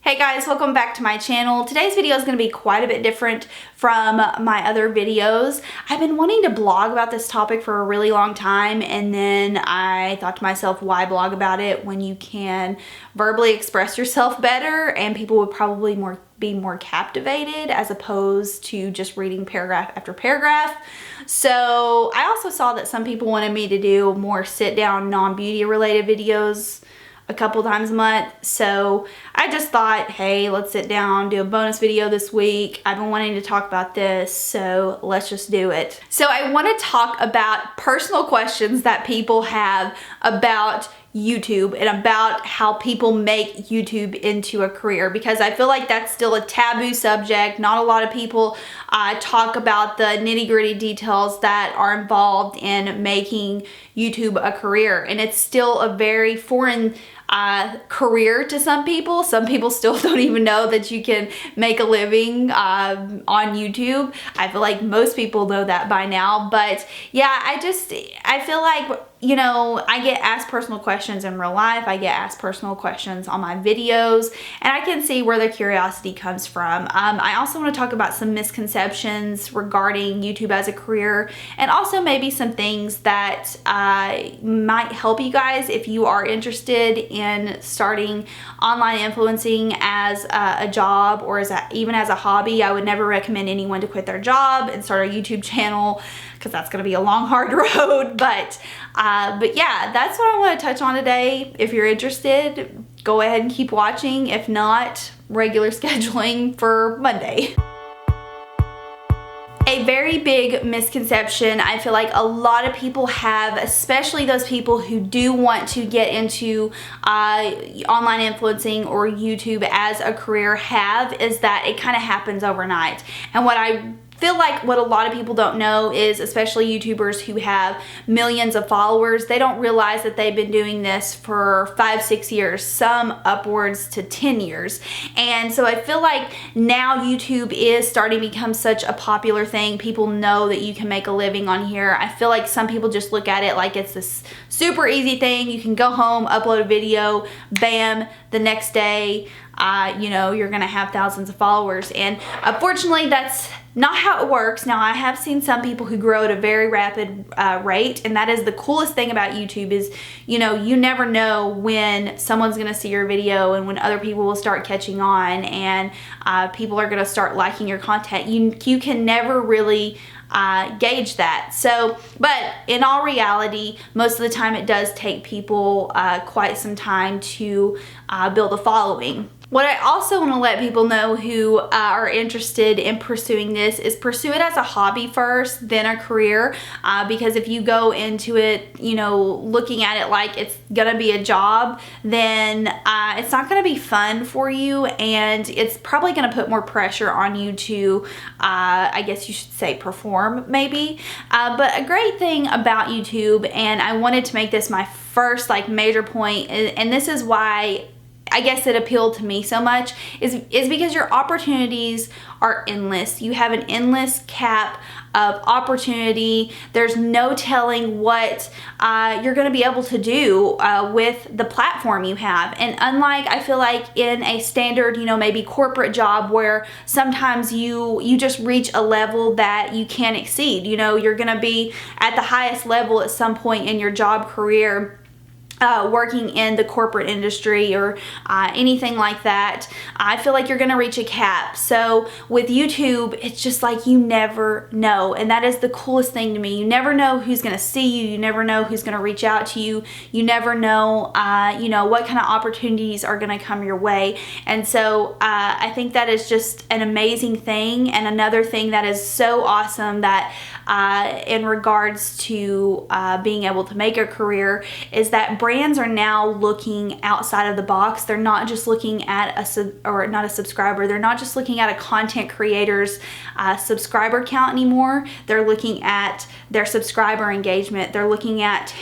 Hey guys, welcome back to my channel. Today's video is going to be quite a bit different from my other videos. I've been wanting to blog about this topic for a really long time, and then I thought to myself, why blog about it when you can verbally express yourself better and people would probably be more captivated as opposed to just reading paragraph after paragraph. So I also saw that some people wanted me to do more sit-down non-beauty related videos a couple times a month, so I just thought, hey, let's sit down, do a bonus video this week. I've been wanting to talk about this, so let's just do it. So I want to talk about personal questions that people have about YouTube and about how people make YouTube into a career, because I feel like that's still a taboo subject. Not a lot of people talk about the nitty-gritty details that are involved in making YouTube a career, and it's still a very foreign career to some people. Some people still don't even know that you can make a living on YouTube. I feel like most people know that by now, but yeah, I feel like, you know, I get asked personal questions in real life. I get asked personal questions on my videos, and I can see where the curiosity comes from. I also want to talk about some misconceptions regarding YouTube as a career, and also maybe some things that might help you guys if you are interested in starting online influencing as a job or even as a hobby. I would never recommend anyone to quit their job and start a YouTube channel, because that's going to be a long, hard road. But yeah, that's what I want to touch on today. If you're interested, go ahead and keep watching. If not, regular scheduling for Monday. A very big misconception I feel like a lot of people have, especially those people who do want to get into online influencing or YouTube as a career is that it kind of happens overnight. And what I feel like what a lot of people don't know is, especially YouTubers who have millions of followers, they don't realize that they've been doing this for 5-6 years, some upwards to 10 years. And so I feel like now YouTube is starting to become such a popular thing. People know that you can make a living on here. I feel like some people just look at it like it's this super easy thing. You can go home, upload a video, bam, the next day, you know, you're gonna have thousands of followers. And unfortunately, that's not how it works. Now, I have seen some people who grow at a very rapid rate, and that is the coolest thing about YouTube is, you know, you never know when someone's gonna see your video and when other people will start catching on, and people are gonna start liking your content. You can never really gauge that. So, but in all reality, most of the time it does take people quite some time to build a following. What I also want to let people know who are interested in pursuing this is pursue it as a hobby first, then a career, because if you go into it, you know, looking at it like it's gonna be a job, then it's not gonna be fun for you, and it's probably gonna put more pressure on you to, I guess you should say, perform maybe. But a great thing about YouTube, and I wanted to make this my first like major point, and this is why I guess it appealed to me so much, is because your opportunities are endless. You have an endless cap of opportunity. There's no telling what you're going to be able to do with the platform you have. And unlike, I feel like, in a standard, you know, maybe corporate job where sometimes you just reach a level that you can't exceed. You know, you're going to be at the highest level at some point in your job career, working in the corporate industry or anything like that. I feel like you're gonna reach a cap. So with YouTube, it's just like you never know, and that is the coolest thing to me. You never know who's gonna see you. You never know who's gonna reach out to you. You never know, you know, what kind of opportunities are gonna come your way. And so I think that is just an amazing thing. And another thing that is so awesome that in regards to being able to make a career is that brands are now looking outside of the box. They're not just looking at not a subscriber. They're not just looking at a content creator's subscriber count anymore. They're looking at their subscriber engagement. They're looking at,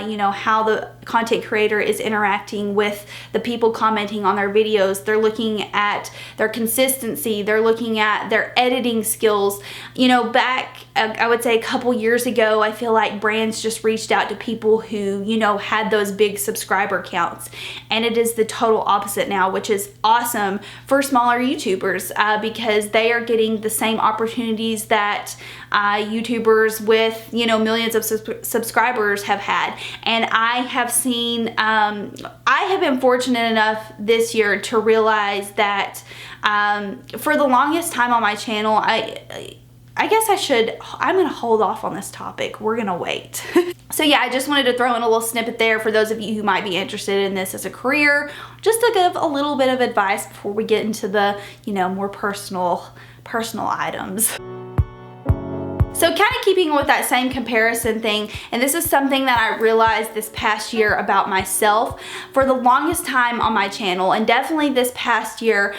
you know, how the content creator is interacting with the people commenting on their videos. They're looking at their consistency. They're looking at their editing skills. You know, back, I would say a couple years ago, I feel like brands just reached out to people who, you know, had those big subscriber counts. And it is the total opposite now, which is awesome for smaller YouTubers because they are getting the same opportunities that YouTubers with, you know, millions of subscribers have had. And I have seen, I have been fortunate enough this year to realize that for the longest time on my channel, I guess I'm going to hold off on this topic. We're going to wait. So yeah, I just wanted to throw in a little snippet there for those of you who might be interested in this as a career, just to give a little bit of advice before we get into the, you know, more personal items. So kind of keeping with that same comparison thing, and this is something that I realized this past year about myself. For the longest time on my channel, and definitely this past year,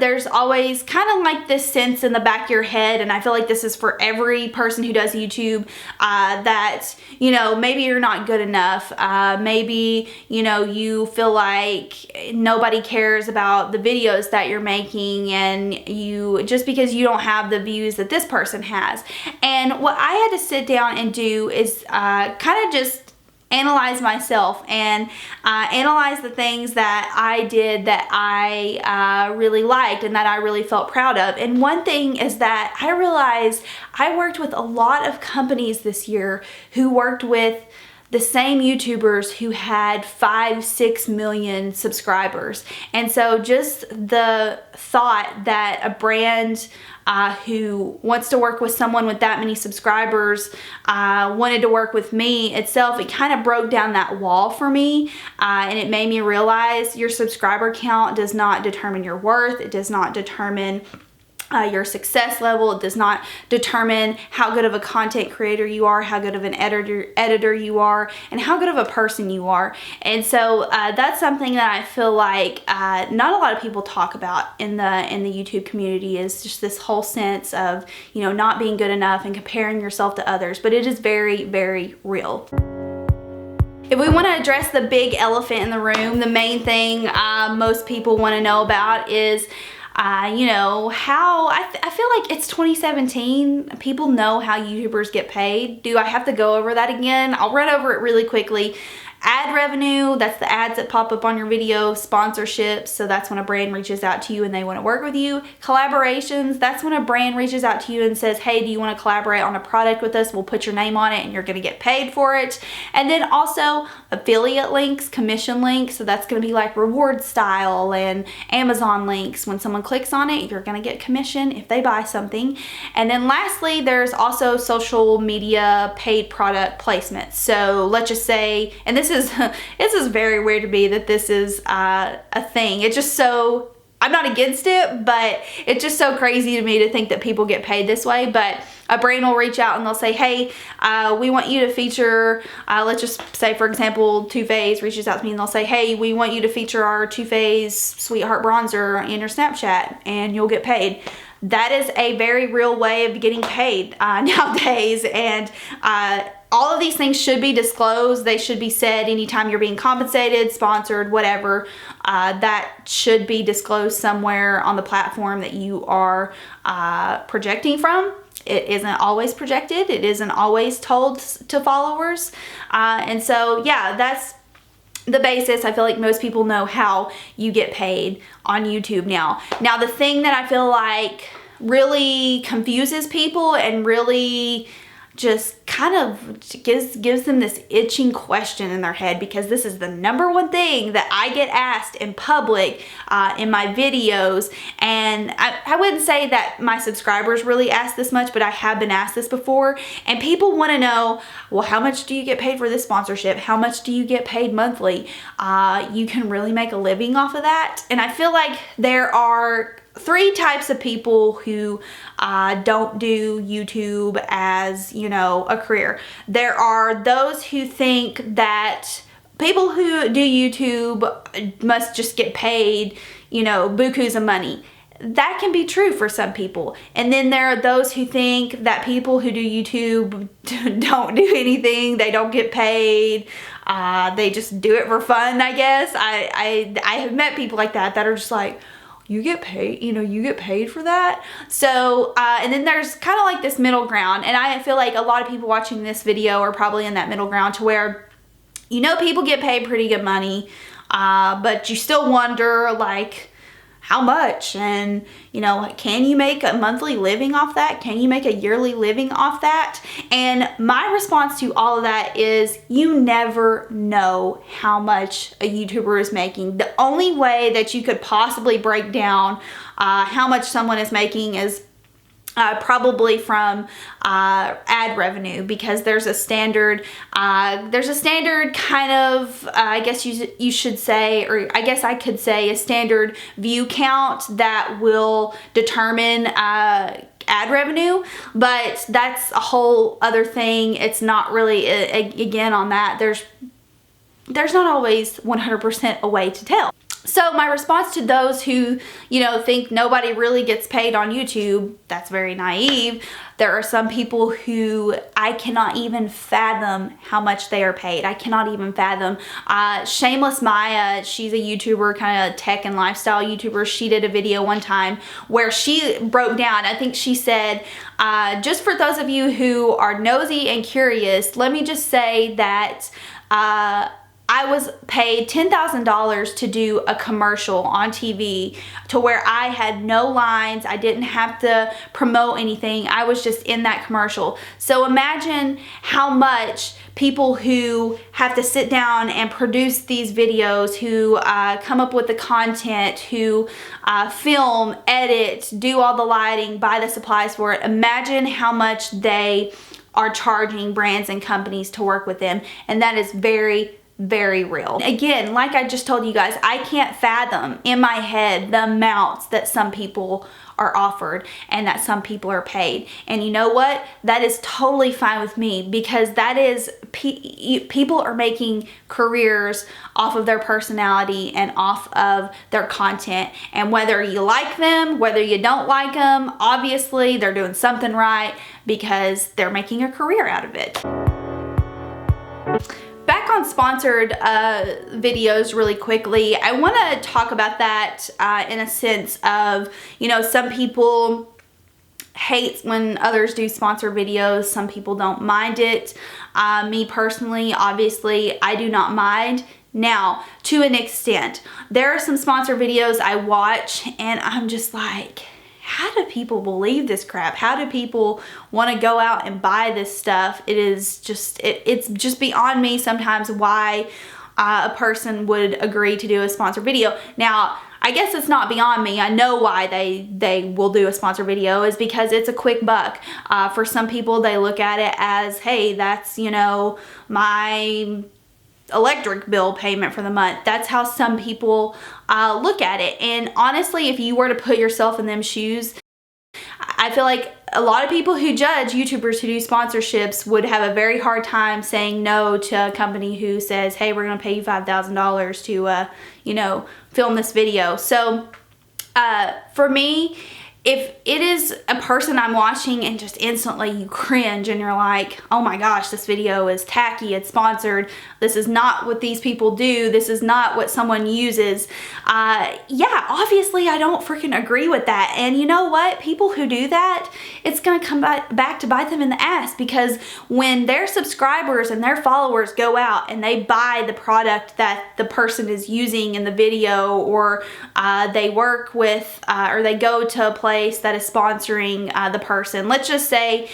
there's always kind of like this sense in the back of your head, and I feel like this is for every person who does YouTube, that, you know, maybe you're not good enough. Maybe, you know, you feel like nobody cares about the videos that you're making, and just because you don't have the views that this person has. And what I had to sit down and do is kind of just analyze myself and analyze the things that I did that I really liked and that I really felt proud of. And one thing is that I realized I worked with a lot of companies this year who worked with the same YouTubers who had 5-6 million subscribers. And so just the thought that a brand who wants to work with someone with that many subscribers wanted to work with me itself, it kind of broke down that wall for me, and it made me realize your subscriber count does not determine your worth. It does not determine your success level. It does not determine how good of a content creator you are, how good of an editor you are, and how good of a person you are. And so that's something that I feel like not a lot of people talk about in the YouTube community, is just this whole sense of, you know, not being good enough and comparing yourself to others. But it is very, very real. If we want to address the big elephant in the room, the main thing most people want to know about is you know, how I feel like it's 2017. People know how YouTubers get paid. Do I have to go over that again? I'll run over it really quickly. Ad revenue, that's the ads that pop up on your video. Sponsorships, so that's when a brand reaches out to you and they want to work with you. Collaborations, that's when a brand reaches out to you and says, hey, do you want to collaborate on a product with us? We'll put your name on it and you're going to get paid for it. And then also affiliate links, commission links, so that's going to be like reward style and Amazon links. When someone clicks on it, you're going to get commission if they buy something. And then lastly, there's also social media paid product placements. So let's just say, and this is very weird to me that this is a thing. It's just so, I'm not against it, but it's just so crazy to me to think that people get paid this way. But a brand will reach out and they'll say, hey, we want you to feature, let's just say, for example, Too Faced reaches out to me and they'll say, hey, we want you to feature our Too Faced Sweetheart Bronzer in your Snapchat and you'll get paid. That is a very real way of getting paid nowadays. And all of these things should be disclosed. They should be said anytime you're being compensated, sponsored, whatever. That should be disclosed somewhere on the platform that you are projecting from. It isn't always projected. It isn't always told to followers. And so, yeah, that's the basis. I feel like most people know how you get paid on YouTube now. Now, the thing that I feel like really confuses people and really just kind of gives them this itching question in their head, because this is the #1 thing that I get asked in public in my videos. And I wouldn't say that my subscribers really ask this much, but I have been asked this before. And people want to know, well, how much do you get paid for this sponsorship? How much do you get paid monthly? You can really make a living off of that. And I feel like there are 3 types of people who don't do YouTube as, you know, a career. There are those who think that people who do YouTube must just get paid, you know, bukus of money. That can be true for some people. And then there are those who think that people who do YouTube don't do anything, they don't get paid, they just do it for fun, I guess. I have met people like that are just like, you get paid, you know, you get paid for that. So, and then there's kind of like this middle ground, and I feel like a lot of people watching this video are probably in that middle ground to where, you know, people get paid pretty good money, but you still wonder, like, how much? And, you know, can you make a monthly living off that? Can you make a yearly living off that? And my response to all of that is, you never know how much a YouTuber is making. The only way that you could possibly break down how much someone is making is probably from ad revenue, because there's a standard kind of, I guess you should say, or I guess I could say, a standard view count that will determine ad revenue, but that's a whole other thing. It's not really, again, on that, there's not always 100% a way to tell. So my response to those who, you know, think nobody really gets paid on YouTube, that's very naive. There are some people who I cannot even fathom how much they are paid. I cannot even fathom. Shameless Maya, she's a YouTuber, kind of tech and lifestyle YouTuber. She did a video one time where she broke down, I think she said, just for those of you who are nosy and curious, let me just say that I was paid $10,000 to do a commercial on TV to where I had no lines. I didn't have to promote anything. I was just in that commercial. So imagine how much people who have to sit down and produce these videos, who come up with the content, who film, edit, do all the lighting, buy the supplies for it. Imagine how much they are charging brands and companies to work with them. And that is very, very real. Again, like I just told you guys, I can't fathom in my head the amounts that some people are offered and that some people are paid. And you know what? That is totally fine with me, because that is, people are making careers off of their personality and off of their content. And whether you like them, whether you don't like them, obviously they're doing something right because they're making a career out of it. Back on sponsored videos really quickly, I want to talk about that in a sense of, you know, some people hate when others do sponsored videos. Some people don't mind it. Me personally, obviously, I do not mind. Now, to an extent, there are some sponsored videos I watch and I'm just like, how do people believe this crap? How do people want to go out and buy this stuff? It is just, it's just beyond me sometimes why a person would agree to do a sponsored video. Now, I guess it's not beyond me. I know why they will do a sponsored video is because it's a quick buck. For some people, they look at it as, hey, that's, you know, my electric bill payment for the month. That's how some people look at it. And honestly, if you were to put yourself in them shoes, I feel like a lot of people who judge YouTubers who do sponsorships would have a very hard time saying no to a company who says, hey, we're going to pay you $5,000 to, you know, film this video. So for me, if it is a person I'm watching and just instantly you cringe and you're like, oh my gosh, this video is tacky, it's sponsored, this is not what these people do, this is not what someone uses, yeah, obviously I don't freaking agree with that. And you know what? People who do that, it's gonna come back to bite them in the ass, because when their subscribers and their followers go out and they buy the product that the person is using in the video, or they work with, or they go to a place that is sponsoring the person. Let's just say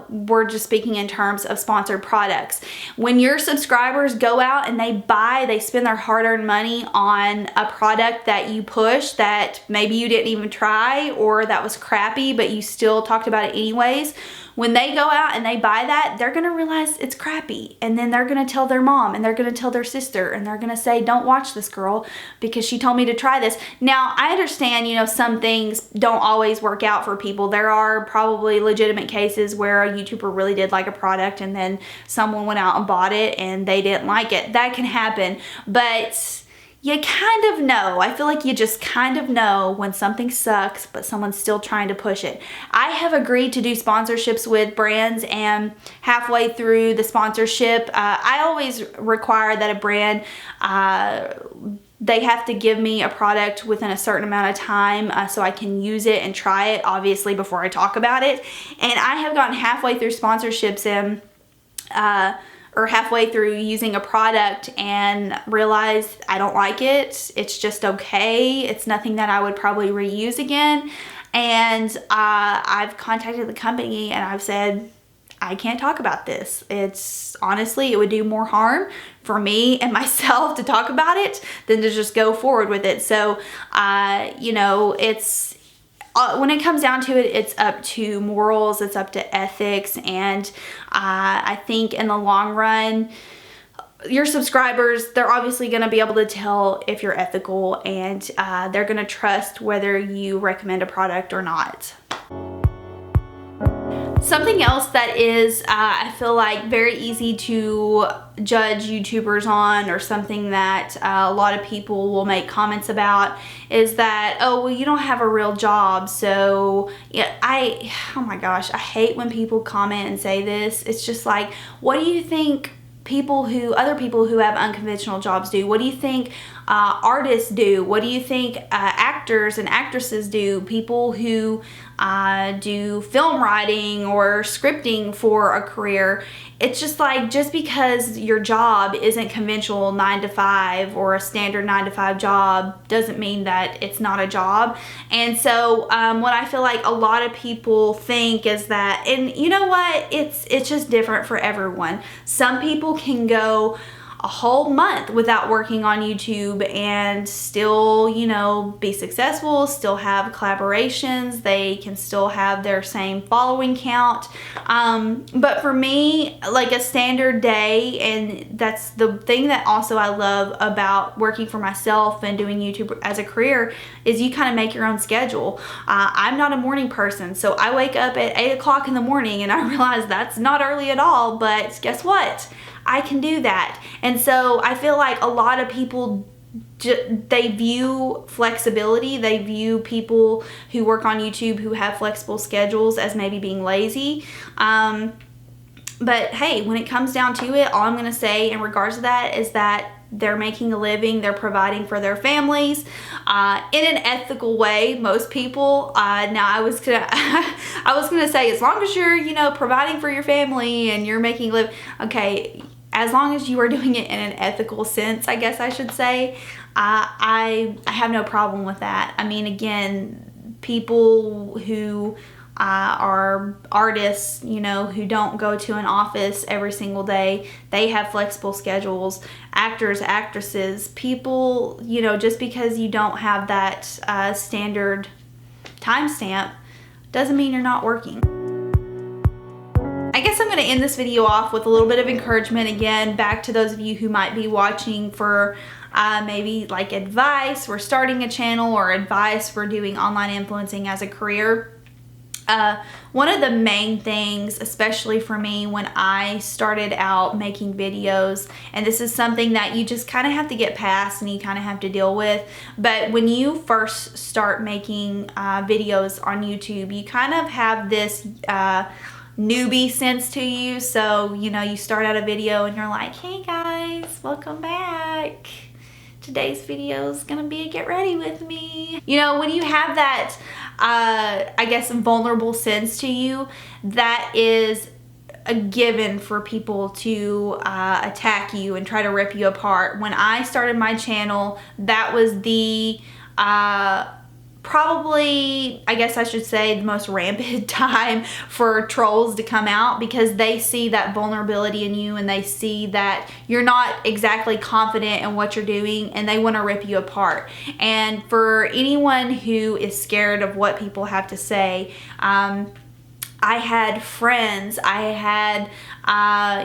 we're just speaking in terms of sponsored products. When your subscribers go out and they spend their hard-earned money on a product that you push that maybe you didn't even try, or that was crappy but you still talked about it anyways, when they go out and they buy that, they're gonna realize it's crappy, and then they're gonna tell their mom, and they're gonna tell their sister, and they're gonna say, don't watch this girl because she told me to try this. Now, I understand, you know, some things don't always work out for people. There are probably legitimate cases where a YouTuber really did like a product and then someone went out and bought it and they didn't like it. That can happen. But you kind of know. I feel like you just kind of know when something sucks, but someone's still trying to push it. I have agreed to do sponsorships with brands, and halfway through the sponsorship, I always require that a brand, they have to give me a product within a certain amount of time so I can use it and try it, obviously, before I talk about it. And I have gotten halfway through sponsorships and or halfway through using a product and realized I don't like it. It's just okay. It's nothing that I would probably reuse again. And I've contacted the company and I've said, I can't talk about this. It's honestly, it would do more harm for me and myself to talk about it than to just go forward with it. So, you know, it's, when it comes down to it, it's up to morals, it's up to ethics, and I think in the long run, your subscribers, they're obviously going to be able to tell if you're ethical, and they're going to trust whether you recommend a product or not. Something else that is, I feel like, very easy to judge YouTubers on, or something that a lot of people will make comments about, is that, oh, well, you don't have a real job. So yeah, oh my gosh, I hate when people comment and say this. It's just like, what do you think other people who have unconventional jobs do? What do you think artists do? What do you think actors and actresses do? People who do film writing or scripting for a career. It's just like, just because your job isn't conventional 9 to 5 or a standard 9 to 5 job doesn't mean that it's not a job. And so what I feel like a lot of people think is that, and you know what, it's just different for everyone. Some people can go a whole month without working on YouTube and still, you know, be successful, still have collaborations, they can still have their same following count. But for me, like a standard day, and that's the thing that also I love about working for myself and doing YouTube as a career, is you kind of make your own schedule. I'm not a morning person, so I wake up at 8 o'clock in the morning, and I realize that's not early at all, but guess what? I can do that. And so I feel like a lot of people, they view flexibility, they view people who work on YouTube who have flexible schedules as maybe being lazy. But hey, when it comes down to it, all I'm going to say in regards to that is that they're making a living, they're providing for their families in an ethical way. Most people, now I was gonna say, as long as you're, you know, providing for your family and you're making a living, okay, as long as you are doing it in an ethical sense, I guess I should say, I have no problem with that. I mean, again, people who are artists, you know, who don't go to an office every single day, they have flexible schedules. Actors, actresses, people, you know, just because you don't have that standard timestamp doesn't mean you're not working. I guess I'm going to end this video off with a little bit of encouragement again, back to those of you who might be watching for maybe like advice for starting a channel or advice for doing online influencing as a career. One of the main things, especially for me when I started out making videos, and this is something that you just kind of have to get past and you kind of have to deal with, but when you first start making videos on YouTube, you kind of have this newbie sense to you. So, you know, you start out a video and you're like, hey guys, welcome back. Today's video is gonna be a get ready with me. You know, when you have that, I guess, vulnerable sense to you, that is a given for people to attack you and try to rip you apart. When I started my channel, that was the probably, I guess I should say, the most rampant time for trolls to come out, because they see that vulnerability in you and they see that you're not exactly confident in what you're doing and they want to rip you apart. And for anyone who is scared of what people have to say, I had friends, I had,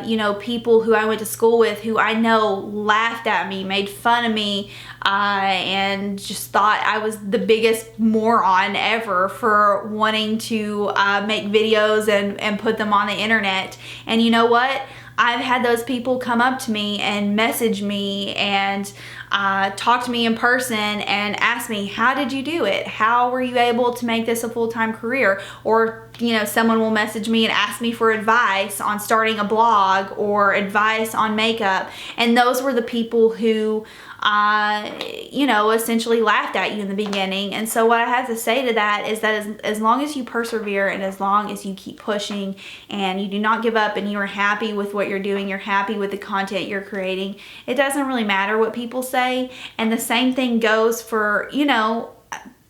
you know, people who I went to school with who I know laughed at me, made fun of me, and just thought I was the biggest moron ever for wanting to make videos and put them on the internet. And you know what? I've had those people come up to me and message me and talk to me in person and ask me, how did you do it? How were you able to make this a full-time career? Or, you know, someone will message me and ask me for advice on starting a blog or advice on makeup. And those were the people who, you know, essentially laughed at you in the beginning. And so what I have to say to that is that as long as you persevere and as long as you keep pushing and you do not give up and you are happy with what you're doing, you're happy with the content you're creating, it doesn't really matter what people say. And the same thing goes for, you know,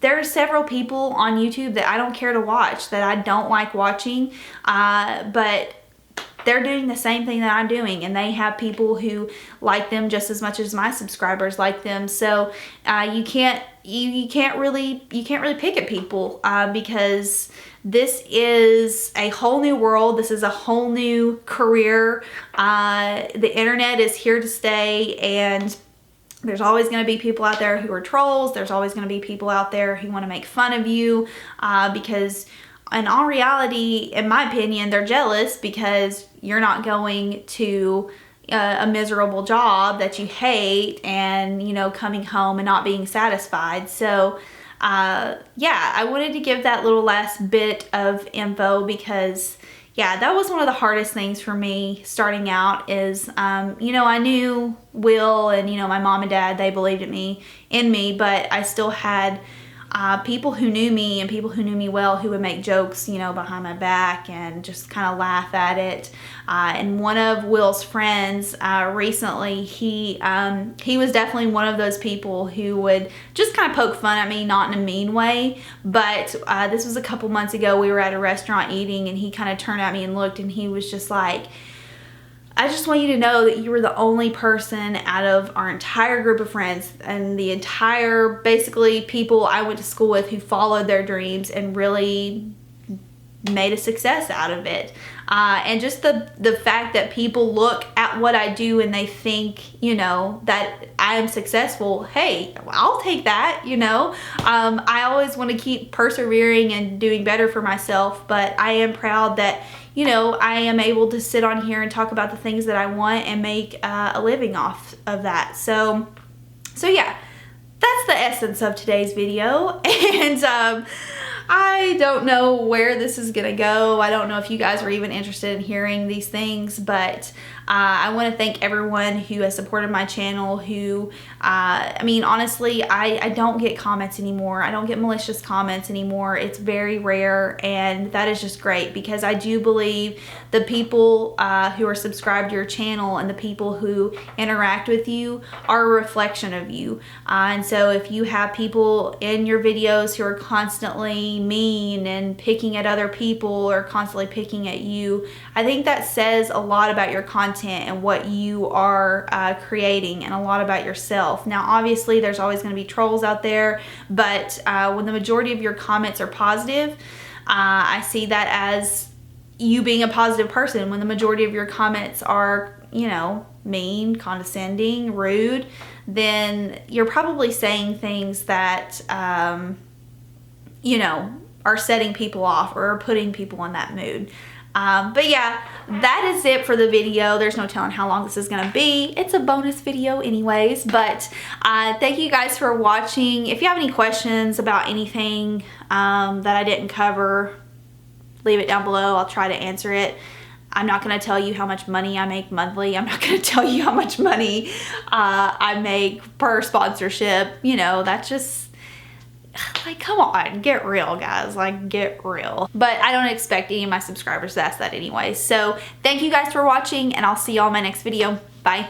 there are several people on YouTube that I don't care to watch, that I don't like watching, but they're doing the same thing that I'm doing, and they have people who like them just as much as my subscribers like them. So you can't really pick at people because this is a whole new world. This is a whole new career. The internet is here to stay, and there's always going to be people out there who are trolls. There's always going to be people out there who want to make fun of you because in all reality, in my opinion, they're jealous because you're not going to a miserable job that you hate and, you know, coming home and not being satisfied. So yeah, I wanted to give that little last bit of info because yeah, that was one of the hardest things for me starting out is, you know, I knew Will and, you know, my mom and dad, they believed in me, but I still had people who knew me and people who knew me well who would make jokes, you know, behind my back and just kind of laugh at it. And one of Will's friends recently, he was definitely one of those people who would just kind of poke fun at me, not in a mean way. But this was a couple months ago. We were at a restaurant eating and he kind of turned at me and looked and he was just like, I just want you to know that you were the only person out of our entire group of friends and the entire, basically, people I went to school with who followed their dreams and really made a success out of it. And just the fact that people look at what I do and they think, you know, that I am successful, hey, I'll take that, you know. I always want to keep persevering and doing better for myself, but I am proud that, you know, I am able to sit on here and talk about the things that I want and make a living off of that. So yeah, that's the essence of today's video. And I don't know where this is gonna go. I don't know if you guys are even interested in hearing these things, but I want to thank everyone who has supported my channel, who, I mean, honestly, I don't get comments anymore. I don't get malicious comments anymore. It's very rare, and that is just great because I do believe the people who are subscribed to your channel and the people who interact with you are a reflection of you. And so if you have people in your videos who are constantly mean and picking at other people or constantly picking at you, I think that says a lot about your content and what you are creating and a lot about yourself. Now obviously there's always going to be trolls out there, but when the majority of your comments are positive, I see that as you being a positive person. When the majority of your comments are, you know, mean, condescending, rude, then you're probably saying things that you know, are setting people off or putting people in that mood. But yeah, that is it for the video. There's no telling how long this is gonna be. It's a bonus video anyways, but thank you guys for watching. If you have any questions about anything that I didn't cover, leave it down below. I'll try to answer it. I'm not gonna tell you how much money I make monthly. I'm not gonna tell you how much money I make per sponsorship. You know, that's just, like, come on, get real, guys. Like, get real. But I don't expect any of my subscribers to ask that anyway. So thank you guys for watching, and I'll see y'all in my next video. Bye.